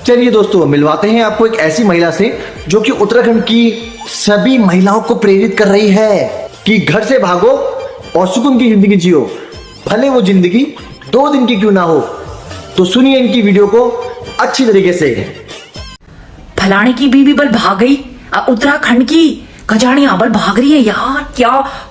चलिए दोस्तों, मिलवाते हैं आपको एक ऐसी महिला से जो कि उत्तराखंड की सभी महिलाओं को प्रेरित कर रही है कि घर से भागो और सुकून की जिंदगी जियो, भले वो जिंदगी 2 दिन की क्यों ना हो। तो सुनिए इनकी वीडियो को अच्छी तरीके से। फलाने की बीवी बल भाग गई, उत्तराखंड की कजाड़ियां बल भाग रही है। यार क्या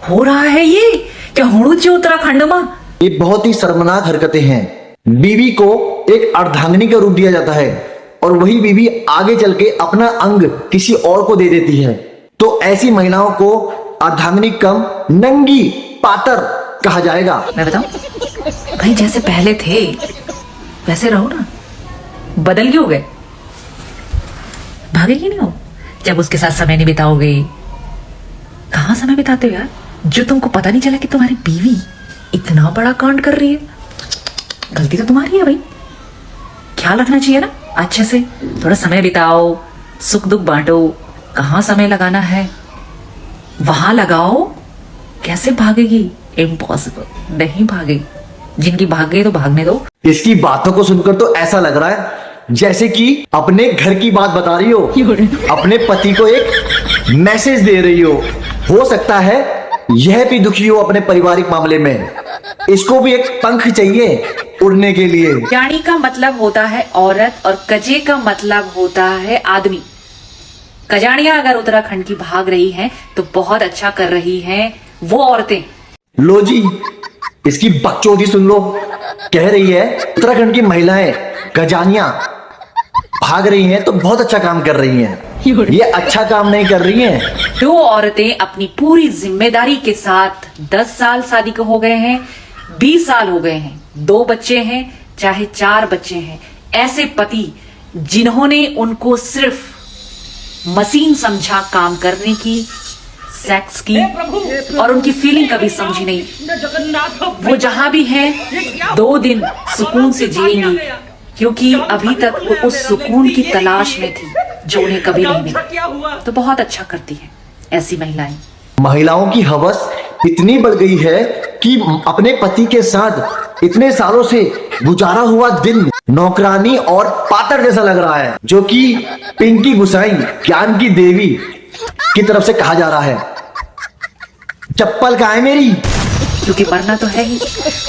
हो रहा है, ये क्या होना चाहिए उत्तराखंड में? ये बहुत ही शर्मनाक हरकतें हैं। बीवी को एक अर्धांगिनी का रूप दिया जाता है और वही बीवी आगे चल के अपना अंग किसी और को दे देती है। तो ऐसी महिलाओं को अर्धांगिनी कम नंगी पातर कहा जाएगा। मैं बताऊं भाई, जैसे पहले थे वैसे रहो ना, बदल क्यों गए? भागेगी नहीं हो जब उसके साथ समय नहीं बिताओगे। कहां समय बिताते हो यार, जो तुमको पता नहीं चला कि तुम्हारी बीवी इतना बड़ा कांड कर रही है। गलती तो तुम्हारी है भाई, ख्याल रखना चाहिए ना अच्छे से। थोड़ा समय बिताओ, सुख दुख बांटो। कहां समय लगाना है वहां लगाओ। कैसे भागेगी? इम्पॉसिबल, नहीं भागेगी। जिनकी भाग गई तो भागने दो। इसकी बातों को सुनकर तो ऐसा लग रहा है जैसे कि अपने घर की बात बता रही हो, अपने पति को एक मैसेज दे रही हो सकता है यह भी दुखी हो अपने पारिवारिक मामले में। इसको भी एक पंख चाहिए उड़ने के लिए। कजानी का मतलब होता है औरत और कजे का मतलब होता है आदमी। कजाड़ियां अगर उत्तराखंड की भाग रही हैं तो बहुत अच्छा कर रही हैं वो औरतें। लो जी, इसकी बकचोदी सुन लो। कह रही है उत्तराखंड की महिलाएं गजानियां भाग रही हैं तो बहुत अच्छा काम कर रही हैं। ये अच्छा काम नहीं कर रही हैं। 2 औरतें अपनी पूरी जिम्मेदारी के साथ 10 साल शादी को हो गए हैं, 20 साल हो गए हैं, 2 बच्चे हैं, चाहे 4 बच्चे हैं। ऐसे पति जिन्होंने उनको सिर्फ मशीन समझा काम करने की, सेक्स की, और उनकी फीलिंग कभी समझी नहीं, वो जहां भी हैं 2 दिन सुकून से जिएंगी, क्योंकि अभी तक वो उस सुकून की तलाश में थी जो उन्हें कभी नहीं मिला। तो बहुत अच्छा करती है ऐसी महिलाएं। महिलाओं की हवस इतनी बढ़ गई है कि अपने पति के साथ इतने सालों से गुजारा हुआ दिन नौकरानी और पातर जैसा लग रहा है, जो कि पिंकी गुसाई ज्ञान की देवी की तरफ से कहा जा रहा है। चप्पल कहाँ है मेरी? क्योंकि मरना तो है ही,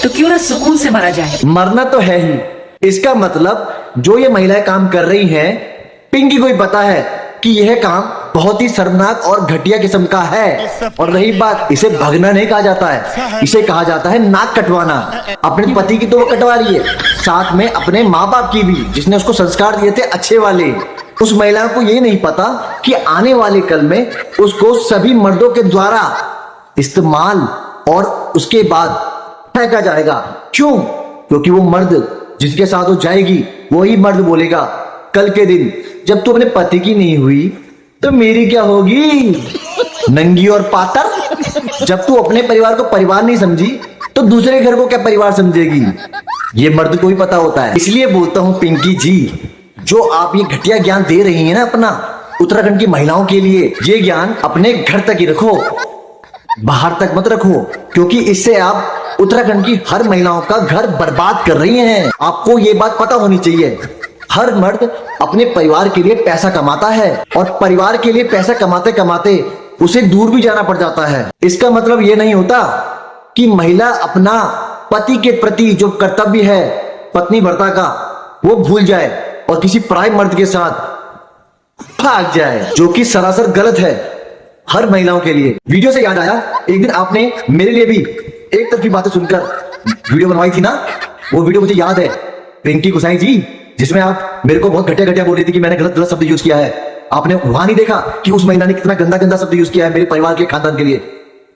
तो क्यों ना सुकून से मरा जाए। मरना तो है ही। इसका मतलब जो ये महिलाएं काम कर रही हैं, पिंकी को ही पता है कि यह काम बहुत ही शर्मनाक और घटिया किस्म का है। और रही बात, इसे भगना नहीं कहा जाता है, इसे कहा जाता है नाक कटवाना। अपने पति की तो वो कटवा रही है, साथ में अपने माँ बाप की भी, जिसने उसको संस्कार दिए थे अच्छे वाले। उस महिला को ये नहीं पता कि आने वाले कल में उसको सभी मर्दों के द्वारा इस्तेमाल और उसके बाद फेंका जाएगा। क्यों? क्योंकि वो मर्द जिसके साथ वो जाएगी वही मर्द बोलेगा कल के दिन, जब तू अपने पति की नहीं हुई तो मेरी क्या होगी, नंगी और पातर। जब तू अपने परिवार को परिवार नहीं समझी तो दूसरे घर को क्या परिवार समझेगी? ये मर्द को ही पता होता है। इसलिए बोलता हूं पिंकी जी, जो आप ये घटिया ज्ञान दे रही हैं ना अपना उत्तराखंड की महिलाओं के लिए, ये ज्ञान अपने घर तक ही रखो, बाहर तक मत रखो, क्योंकि इससे आप उत्तराखंड की हर महिलाओं का घर बर्बाद कर रही हैं। आपको ये बात पता होनी चाहिए। हर मर्द अपने परिवार के लिए पैसा कमाता है और परिवार के लिए पैसा कमाते कमाते उसे दूर भी जाना पड़ जाता है। इसका मतलब ये नहीं होता कि महिला अपना पति के प्रति जो कर्तव्य है पत्नी व्रता का वो भूल जाए और किसी पराये मर्द के साथ भाग जाए, जो कि सरासर गलत है हर महिलाओं के लिए। वीडियो से याद आया, एक दिन आपने मेरे लिए भी एक तरफी बातें सुनकर वीडियो बनवाई थी ना, वो वीडियो मुझे याद है पिंकी गुसाई जी, जिसमें आप मेरे को बहुत घटिया बोल रही थी कि मैंने गलत शब्द यूज किया है। आपने वहां नहीं देखा कि उस महिला ने कितना गंदा शब्द यूज किया है मेरे परिवार के खानदान के लिए।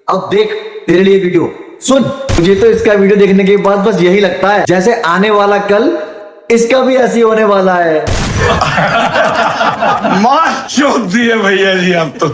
अब देख तेरे लिए वीडियो सुन। मुझे तो इसका वीडियो देखने के बाद बस यही लगता है जैसे आने वाला कल इसका भी ऐसी होने वाला है। मार चोद दिए भैया जी आप तो।